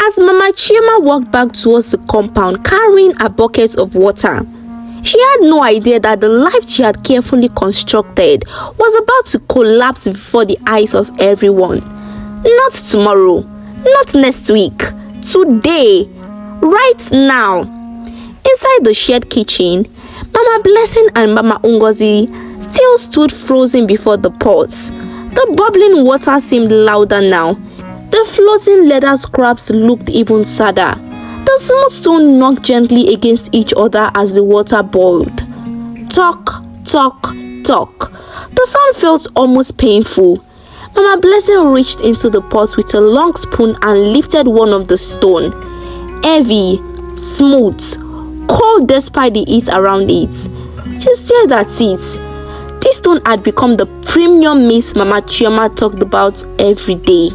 As Mama Chioma walked back towards the compound carrying a bucket of water, she had no idea that the life she had carefully constructed was about to collapse before the eyes of everyone. Not tomorrow, not next week, today, right now. Inside the shared kitchen, Mama Blessing and Mama Ngozi still stood frozen before the pots. The bubbling water seemed louder now. The floating leather scraps looked even sadder. The smooth stone knocked gently against each other as the water boiled. Talk, talk, talk. The sound felt almost painful. Mama Blessing reached into the pot with a long spoon and lifted one of the stone. Heavy, smooth, cold despite the heat around it. She stared at it. This stone had become the premium meat Mama Chioma talked about every day.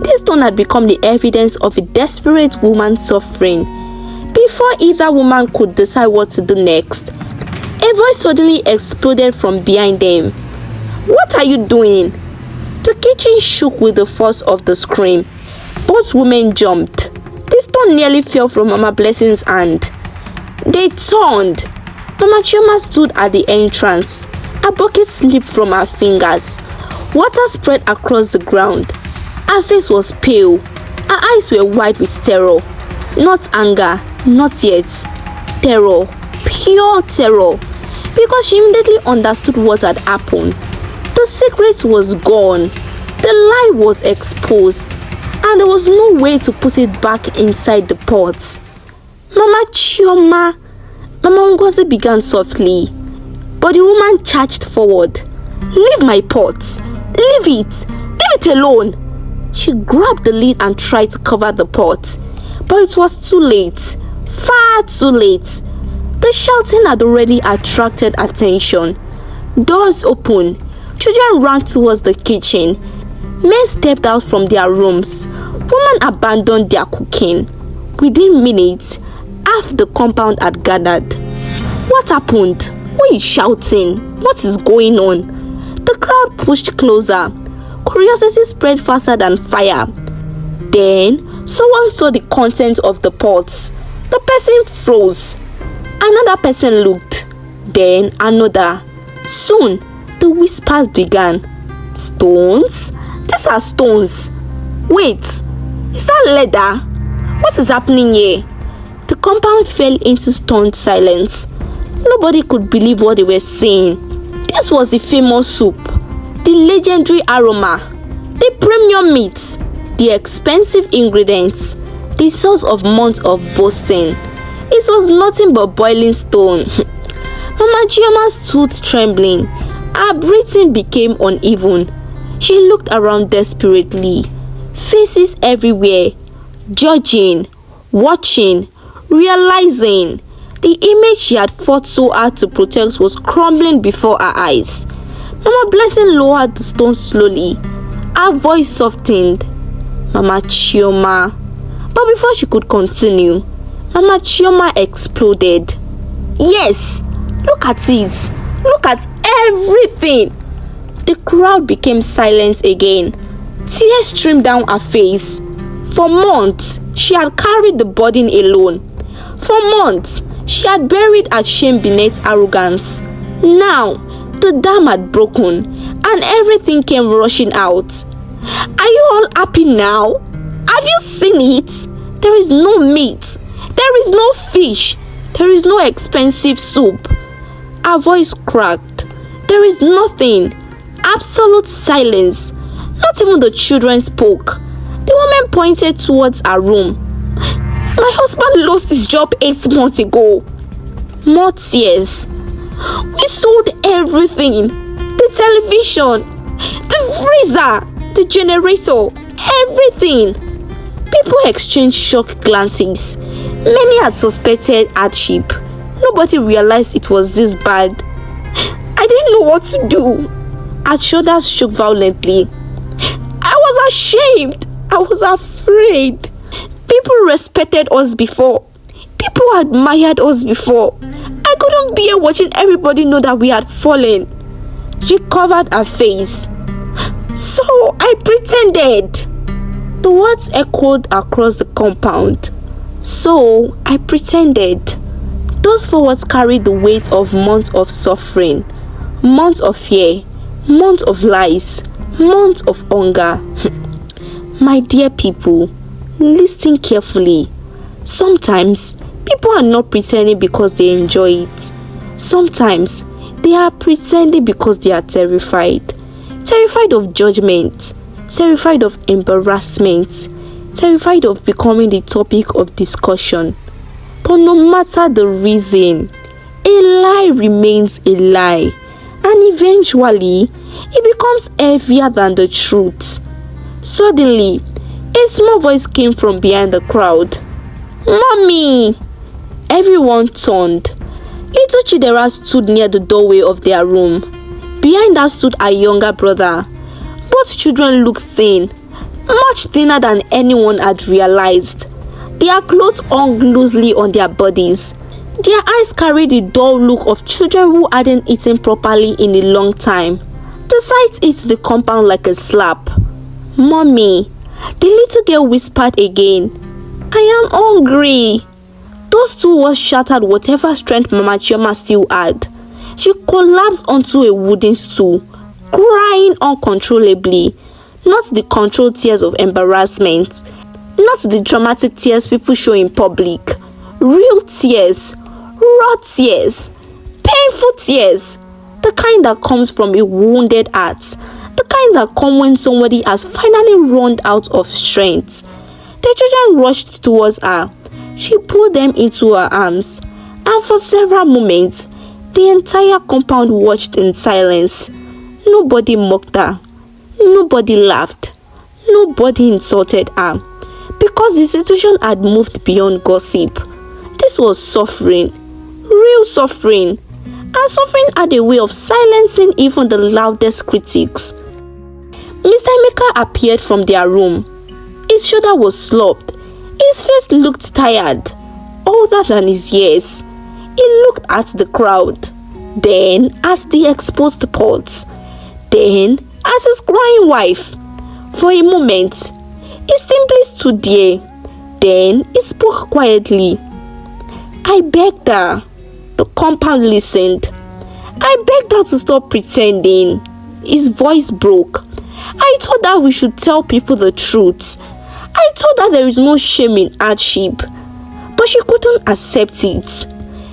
This stone had become the evidence of a desperate woman suffering. Before either woman could decide what to do next, a voice suddenly exploded from behind them. "What are you doing?" The kitchen shook with the force of the scream. Both women jumped. The stone nearly fell from Mama Blessing's hand. They turned. Mama Chioma stood at the entrance. A bucket slipped from her fingers. Water spread across the ground. Her face was pale. Her eyes were wide with terror. Not anger, not yet. Terror, pure terror. Because she immediately understood what had happened. The secret was gone. The lie was exposed. And there was no way to put it back inside the pot. "Mama Chioma," Mama Ngozi began softly. But the woman charged forward. "Leave my pot. Leave it. Leave it alone." She grabbed the lid and tried to cover the pot. But it was too late. Far too late. The shouting had already attracted attention. Doors opened. Children ran towards the kitchen. Men stepped out from their rooms. Women abandoned their cooking. Within minutes, half the compound had gathered. What happened? Who is shouting? What is going on? The crowd pushed closer. Curiosity spread faster than fire. Then, someone saw the content of the pots. The person froze. Another person looked. Then another. Soon, the whispers began. "Stones? These are stones. Wait, is that leather? What is happening here?" The compound fell into stunned silence. Nobody could believe what they were seeing. This was the famous soup, the legendary aroma, the premium meat, the expensive ingredients, the source of months of boasting. It was nothing but boiling stone. Mama Chioma stood trembling. Her breathing became uneven. She looked around desperately. Faces everywhere, judging, watching, realizing the image she had fought so hard to protect was crumbling before her eyes. Mama Blessing lowered the stone slowly. Her voice softened. "Mama Chioma." But before she could continue, Mama Chioma exploded. "Yes, look at it. Look at everything." The crowd became silent again. Tears streamed down her face. For months, she had carried the burden alone. For months, she had buried her shame beneath arrogance. Now, the dam had broken and everything came rushing out. "Are you all happy now? Have you seen it? There is no meat. There is no fish. There is no expensive soup." Her voice cracked. There is nothing. Absolute silence. Not even the children spoke. The woman pointed towards her room. "My husband lost his job 8 months ago." More tears. "We sold everything. The television, the freezer, the generator, everything." People exchanged shocked glances. Many had suspected hardship. Nobody realized it was this bad. "I didn't know what to do." Her shoulders shook violently. "I was ashamed. I was afraid. People respected us before. People admired us before. I couldn't bear watching everybody know that we had fallen." She covered her face. "So I pretended." The words echoed across the compound. So I pretended. Those 4 words carried the weight of months of suffering, months of fear, months of lies, months of hunger. My dear people, listen carefully. Sometimes people are not pretending because they enjoy it. Sometimes they are pretending because they are terrified. Terrified of judgment, terrified of embarrassment, terrified of becoming the topic of discussion. But no matter the reason, a lie remains a lie, and eventually it becomes heavier than the truth. Suddenly, a small voice came from behind the crowd. "Mommy!" Everyone turned. Little Chidera stood near the doorway of their room. Behind her stood her younger brother. Both children looked thin, much thinner than anyone had realized. Their clothes hung loosely on their bodies. Their eyes carried the dull look of children who hadn't eaten properly in a long time. The sight hit the compound like a slap. "Mommy," the little girl whispered again, "I am hungry." Those 2 words shattered whatever strength Mama Chioma still had. She collapsed onto a wooden stool, crying uncontrollably. Not the controlled tears of embarrassment, not the dramatic tears people show in public. Real tears, raw tears, painful tears. The kind that comes from a wounded heart. The kind that come when somebody has finally run out of strength. The children rushed towards her. She pulled them into her arms, and for several moments, the entire compound watched in silence. Nobody mocked her. Nobody laughed. Nobody insulted her. Because the situation had moved beyond gossip. This was suffering. Real suffering. And suffering had a way of silencing even the loudest critics. Mr. Emeka appeared from their room. His shoulder was slumped. His face looked tired, older than his years. He looked at the crowd, then at the exposed pots, then at his crying wife. For a moment, he simply stood there. Then he spoke quietly. "I begged her." The compound listened. "I begged her to stop pretending." His voice broke. "I told her we should tell people the truth. I told her there is no shame in hardship." But she couldn't accept it.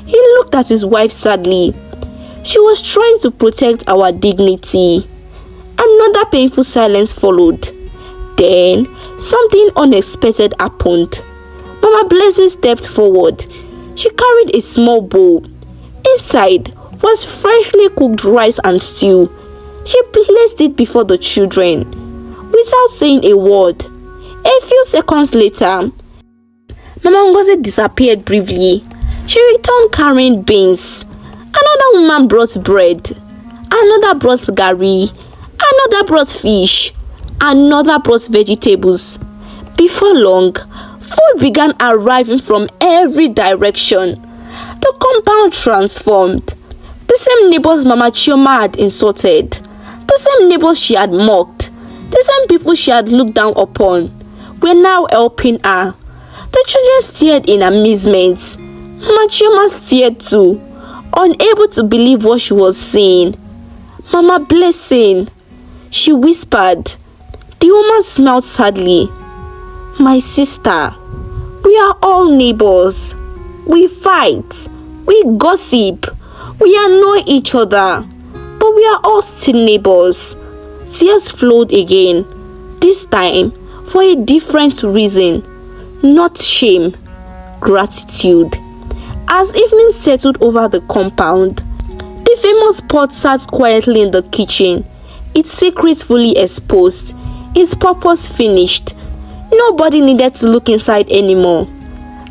He looked at his wife sadly. She was trying to protect our dignity. Another painful silence followed. Then something unexpected happened. Mama Blessing stepped forward. She carried a small bowl. Inside was freshly cooked rice and stew. She placed it before the children without saying a word. A few seconds later, Mama Ngozi disappeared briefly. She returned carrying beans. Another woman brought bread. Another brought gari. Another brought fish. Another brought vegetables. Before long, food began arriving from every direction. The compound transformed. The same neighbors Mama Chioma had insulted, the same neighbors she had mocked, the same people she had looked down upon, were now helping her. The children stared in amazement. Mama Chioma stared too, unable to believe what she was seeing. "Mama Blessing," she whispered. The woman smiled sadly. "My sister, we are all neighbors. We fight, we gossip, we annoy each other, but we are all still neighbors." Tears flowed again, this time for a different reason, not shame, gratitude. As evening settled over the compound, the famous pot sat quietly in the kitchen, its secret fully exposed, its purpose finished. Nobody needed to look inside anymore.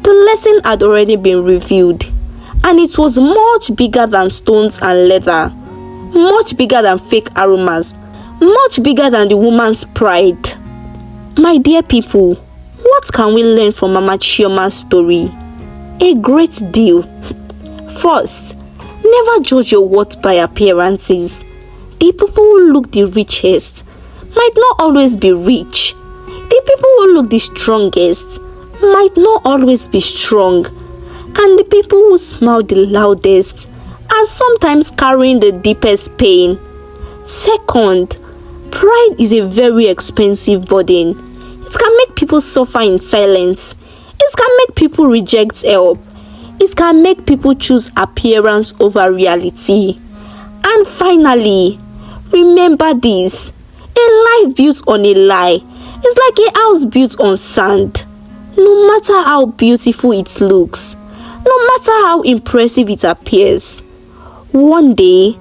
The lesson had already been revealed, and it was much bigger than stones and leather, much bigger than fake aromas, much bigger than the woman's pride. My dear people, what can we learn from Mama Chioma's story? A great deal. First, never judge your worth by appearances. The people who look the richest might not always be rich. The people who look the strongest might not always be strong, and the people who smile the loudest are sometimes carrying the deepest pain. Second, pride is a very expensive burden. It can make people suffer in silence. It can make people reject help. It can make people choose appearance over reality. And finally, remember this: a life built on a lie is like a house built on sand. No matter how beautiful it looks, no matter how impressive it appears, one day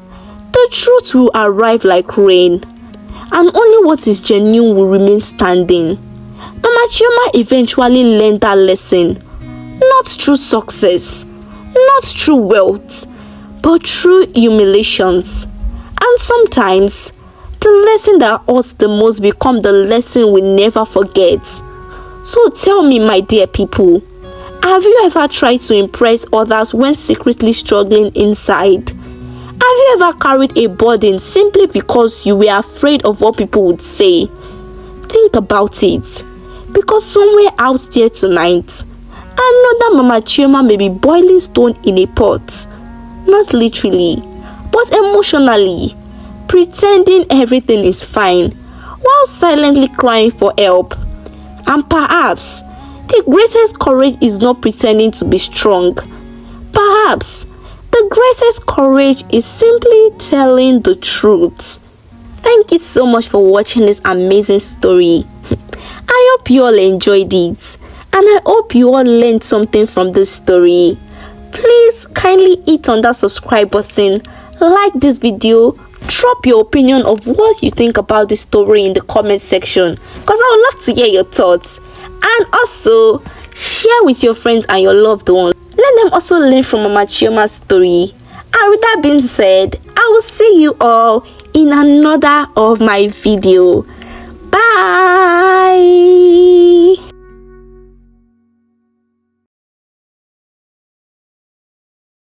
the truth will arrive like rain, and only what is genuine will remain standing. Mama Chioma eventually learned that lesson, not through success, not through wealth, but through humiliations. And sometimes, the lesson that hurts the most becomes the lesson we never forget. So tell me, my dear people, have you ever tried to impress others when secretly struggling inside? Have you ever carried a burden simply because you were afraid of what people would say? Think about it, because somewhere out there tonight, another Mama Chioma may be boiling stone in a pot, not literally, but emotionally, pretending everything is fine, while silently crying for help. And perhaps the greatest courage is not pretending to be strong. Perhaps the greatest courage is simply telling the truth. Thank you so much for watching this amazing story. I hope you all enjoyed it, and I hope you all learned something from this story. Please kindly hit on that subscribe button, like this video, drop your opinion of what you think about this story in the comment section, because I would love to hear your thoughts. And also share with your friends and your loved ones. Let them also learn from Mama Chioma's story. And with that being said, I will see you all in another of my video. Bye.